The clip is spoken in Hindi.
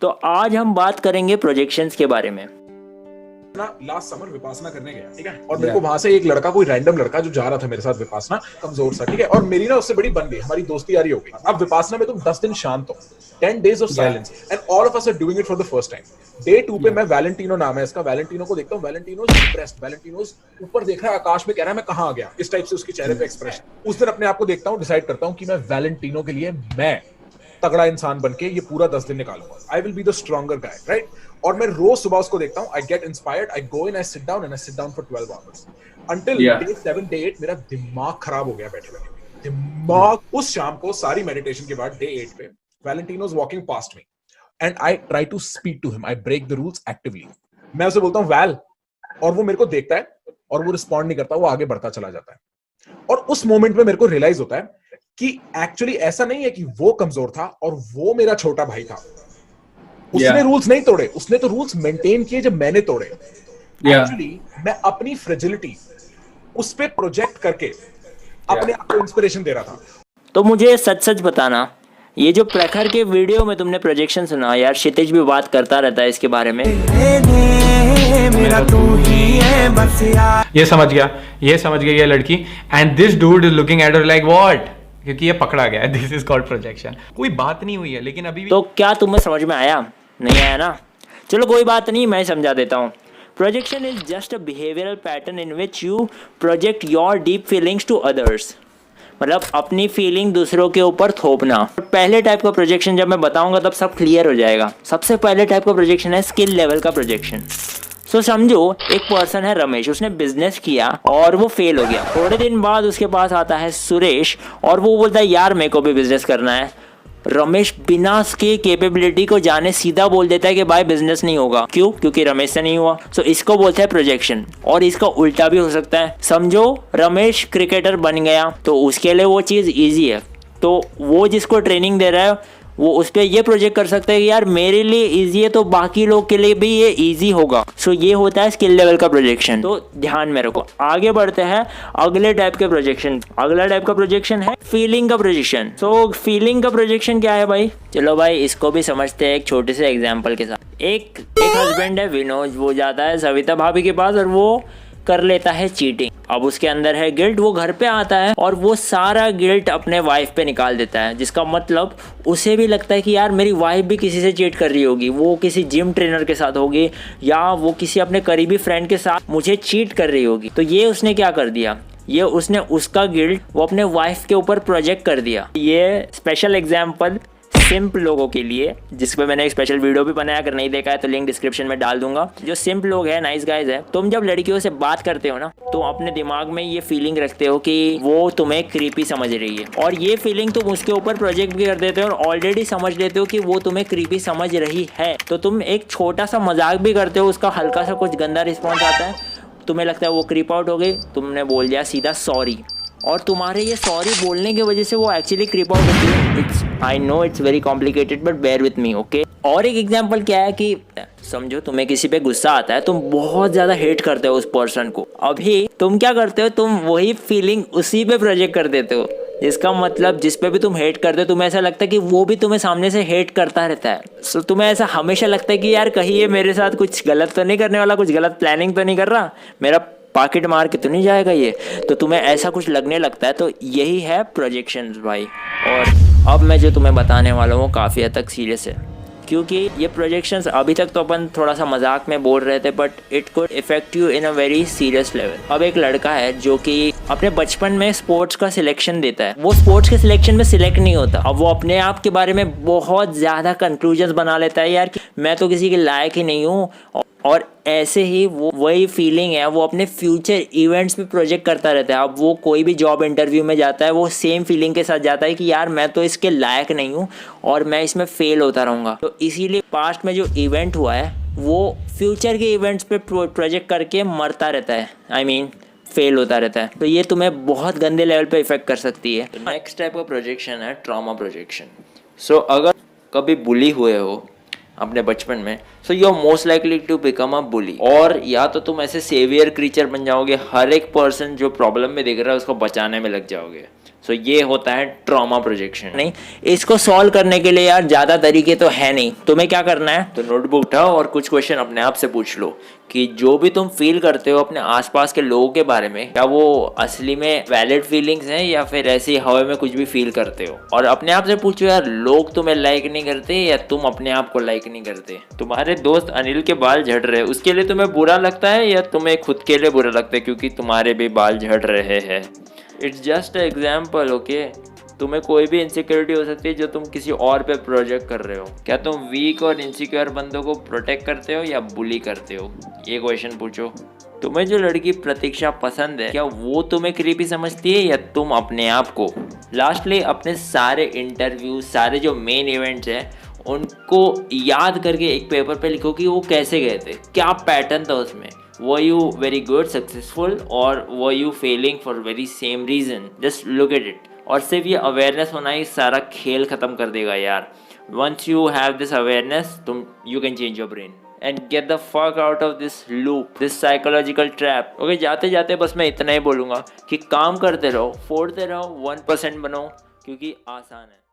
तो आज हम बात करेंगे प्रोजेक्शंस के बारे में। ना लास्ट समर विपासना करने गया, ठीक है, और मेरे को वहां से एक लड़का, कोई रैंडम लड़का जो जा रहा था मेरे साथ विपासना, कमजोर सा, ठीक है, और मेरी ना उससे बड़ी बन गई, हमारी दोस्ती यारी हो गई। अब विपासना में तुम 10 दिन शांत हो, 10 days of silence, and all of us are doing it for the first time. Day 2 पे मैं वैलेंटिनो नाम है इसका, वैलेंटिनो को देखता हूँ, वैलेंटिनो डिप्रेस्ड, वैलेंटिनो ऊपर देख रहा है आकाश में, कह रहा है मैं कहां आ गया, इस टाइप से उसके चेहरे पे एक्सप्रेशन। उस दिन अपने आप को देखता हूँ, डिसाइड करता हूँ कि मैं वैलेंटिनो के लिए मैं तगड़ा इंसान बनके ये पूरा 10 दिन निकालूंगा। I will be the stronger guy, right. और मैं रोज सुबह उसको देखता हूँ, I get inspired, I go in, I sit down and I sit down for 12 hours until day 7 day 8 मेरा दिमाग खराब हो गया बैठे बैठे, दिमाग। उस शाम को सारी मेडिटेशन के बाद डे 8 पे Valentino is walking past me and I try to speak to him, I break the rules actively. मैं उसे बोलता हूँ वैल, और वो मेरे को देखता है और वो रिस्पॉन्ड नहीं करता, वो आगे बढ़ता चला जाता है। और उस मोमेंट में मेरे को रियलाइज होता है कि एक्चुअली ऐसा नहीं है कि वो कमजोर था और वो मेरा छोटा भाई था। उसने रूल्स नहीं तोड़े, उसने तो रूल्स मेंटेन किए जब मैंने तोड़े। एक्चुअली मैं अपनी फ्रेजिलिटी उस पे प्रोजेक्ट करके अपने आप को इंस्पिरेशन दे रहा था। तो मुझे सच सच बताना, ये जो प्रखर के वीडियो में तुमने प्रोजेक्शन सुना, यार क्षितिज भी बात करता रहता है इसके बारे में। मेरा तू ही है बस यार। ये समझ गया ये लड़की, and this dude is looking at her like what, क्योंकि ये पकड़ा गया है। This is called projection. कोई बात नहीं हुई है, लेकिन अभी भी तो क्या तुम्हें समझ में आया? नहीं आया ना? चलो कोई बात नहीं, मैं समझा देता हूँ। Projection is just a behavioural pattern in which you project your deep feelings to others. मतलब अपनी फीलिंग दूसरों के ऊपर थोपना। पहले टाइप का प्रोजेक्शन जब मैं बताऊंगा तब सब क्लियर हो जाएगा। सबसे पहले टाइप का प्रोजेक्शन है स्किल लेवल का प्रोजेक्शन। सो समझो एक पर्सन है रमेश, उसने बिजनेस किया और वो फेल हो गया। थोड़े दिन बाद उसके पास आता है सुरेश और वो बोलता है यार मेरे को भी बिजनेस करना है। रमेश बिना उसके कैपेबिलिटी को जाने सीधा बोल देता है कि भाई बिजनेस नहीं होगा। क्यों? क्योंकि रमेश से नहीं हुआ। सो इसको बोलते हैं प्रोजेक्शन। और इसका उल्टा भी हो सकता है। समझो रमेश क्रिकेटर बन गया तो उसके लिए वो चीज़ ईजी है, तो वो जिसको ट्रेनिंग दे रहा है वो उस पर ये प्रोजेक्ट कर सकता है कि यार मेरे लिए इजी है तो बाकी लोग के लिए भी ये इजी होगा। सो ये होता है स्किल लेवल का प्रोजेक्शन। तो ध्यान में रखो। आगे बढ़ते हैं अगले टाइप के प्रोजेक्शन। अगला टाइप का प्रोजेक्शन है फीलिंग का प्रोजेक्शन। सो फीलिंग का प्रोजेक्शन क्या है भाई? चलो भाई इसको भी समझते हैं एक छोटे से एग्जाम्पल के साथ। एक हस्बैंड है विनोद, वो जाता है सविता भाभी के पास और वो कर लेता है चीटिंग। अब उसके अंदर है गिल्ट। वो घर पे आता है और वो सारा गिल्ट अपने वाइफ पे निकाल देता है, जिसका मतलब उसे भी लगता है कि यार मेरी वाइफ भी किसी से चीट कर रही होगी, वो किसी जिम ट्रेनर के साथ होगी या वो किसी अपने करीबी फ्रेंड के साथ मुझे चीट कर रही होगी। तो ये उसने क्या कर दिया, ये उसने उसका गिल्ट वो अपने वाइफ के ऊपर प्रोजेक्ट कर दिया। ये स्पेशल एग्जाम्पल सिंप लोगों के लिए, जिस पे मैंने एक स्पेशल वीडियो भी बनाया, अगर नहीं देखा है तो लिंक डिस्क्रिप्शन में डाल दूंगा। जो सिंप लोग हैं, नाइस गाइज है, तुम जब लड़कियों से बात करते हो ना तो अपने दिमाग में ये फीलिंग रखते हो कि वो तुम्हें क्रीपी समझ रही है, और ये फीलिंग तुम उसके ऊपर प्रोजेक्ट भी कर देते हो और ऑलरेडी समझ लेते हो कि वो तुम्हें क्रीपी समझ रही है। तो तुम एक छोटा सा मजाक भी करते हो, उसका हल्का सा कुछ गंदा रिस्पॉन्स आता है, तुम्हें लगता है वो क्रीप आउट हो गई, तुमने बोल दिया सीधा सॉरी, और तुम्हारे ये सॉरी बोलने की वजह से वो एक्चुअली क्रीप आउट होती है। It's I know it's very complicated but bear with me, okay. और एक एग्जांपल क्या है कि समझो तुम्हें किसी पे गुस्सा आता है, तुम बहुत ज़्यादा हेट करते हो उस पर्सन को। अभी तुम क्या करते हो, तुम वही फीलिंग उसी पे प्रोजेक्ट कर देते हो, जिसका मतलब जिस पे भी तुम हेट करते हो तुम्हें ऐसा लगता है कि वो भी तुम्हें सामने से हेट करता रहता है। सो तुम्हें ऐसा हमेशा लगता है कि यार कहीं ये मेरे साथ कुछ गलत तो नहीं करने वाला, कुछ गलत प्लानिंग तो नहीं कर रहा, मेरा पॉकेट मार के तो नहीं जाएगा ये। तो तुम्हें ऐसा कुछ लगने लगता है। तो यही है प्रोजेक्शंस भाई। और अब मैं जो तुम्हें बताने वाला हूँ काफ़ी हद तक सीरियस है, क्योंकि ये प्रोजेक्शंस अभी तक तो अपन थोड़ा सा मजाक में बोल रहे थे, but it could effect you in a very serious level. अब एक लड़का है जो कि अपने बचपन में स्पोर्ट्स का सिलेक्शन देता है, वो स्पोर्ट्स के सिलेक्शन में सिलेक्ट नहीं होता। अब वो अपने आप के बारे में बहुत ज़्यादा कंक्लूजन्स बना लेता है, यार कि मैं तो किसी के लायक ही नहीं हूँ। और ऐसे ही वो वही फीलिंग है वो अपने फ्यूचर इवेंट्स में प्रोजेक्ट करता रहता है। अब वो कोई भी जॉब इंटरव्यू में जाता है, वो सेम फीलिंग के साथ जाता है कि यार मैं तो इसके लायक नहीं हूँ और मैं इसमें फेल होता रहूँगा। तो इसीलिए पास्ट में जो इवेंट हुआ है वो फ्यूचर के इवेंट्स पे प्रोजेक्ट करके मरता रहता है, आई मीन फेल होता रहता है। तो ये तुम्हें बहुत गंदे लेवल पे इफेक्ट कर सकती है। नेक्स्ट टाइप का प्रोजेक्शन है ट्रॉमा प्रोजेक्शन। सो अगर कभी बुली हुए हो अपने बचपन में, so you are most likely to become a bully. और या तो तुम ऐसे सेवियर क्रीचर बन जाओगे, हर एक पर्सन जो प्रॉब्लम में दिख रहा है उसको बचाने में लग जाओगे। सो ये होता है ट्रॉमा प्रोजेक्शन। नहीं, इसको सॉल्व करने के लिए यार ज़्यादा तरीके तो है नहीं। तुम्हें क्या करना है, तो नोटबुक उठाओ और कुछ क्वेश्चन अपने आप से पूछ लो कि जो भी तुम फील करते हो अपने आसपास के लोगों के बारे में, क्या वो असली में वैलिड फीलिंग्स हैं या फिर ऐसी हवा में कुछ भी फील करते हो। और अपने आप से पूछो यार, लोग तुम्हें लाइक नहीं करते या तुम अपने आप को लाइक नहीं करते। तुम्हारे दोस्त अनिल के बाल झड़ रहे हैं, उसके लिए तुम्हें बुरा लगता है या तुम्हें खुद के लिए बुरा लगता है क्योंकि तुम्हारे भी बाल झड़ रहे हैं। It's just example, okay. तुम्हें कोई भी इनसिक्योरिटी हो सकती है जो तुम किसी और पे प्रोजेक्ट कर रहे हो। क्या तुम वीक और इनसिक्योर बंदों को प्रोटेक्ट करते हो या बुली करते हो, ये क्वेश्चन पूछो। तुम्हें जो लड़की प्रतीक्षा पसंद है, क्या वो तुम्हें क्रीपी समझती है या तुम अपने आप को। लास्टली अपने सारे इंटरव्यू, सारे जो मेन इवेंट्स हैं उनको याद करके एक पेपर पे लिखो कि वो कैसे गए थे, क्या पैटर्न था उसमें। Were you very good, successful, or were you failing for very same reason? Just look at it. और सिर्फ ये अवेयरनेस होना ही सारा खेल ख़त्म कर देगा यार। Once you have this awareness, you can change your brain and get the fuck out of this loop, this psychological trap. Okay, जाते जाते बस मैं इतना ही बोलूँगा कि काम करते रहो, फोड़ते रहो, 1% बनो, क्योंकि आसान है।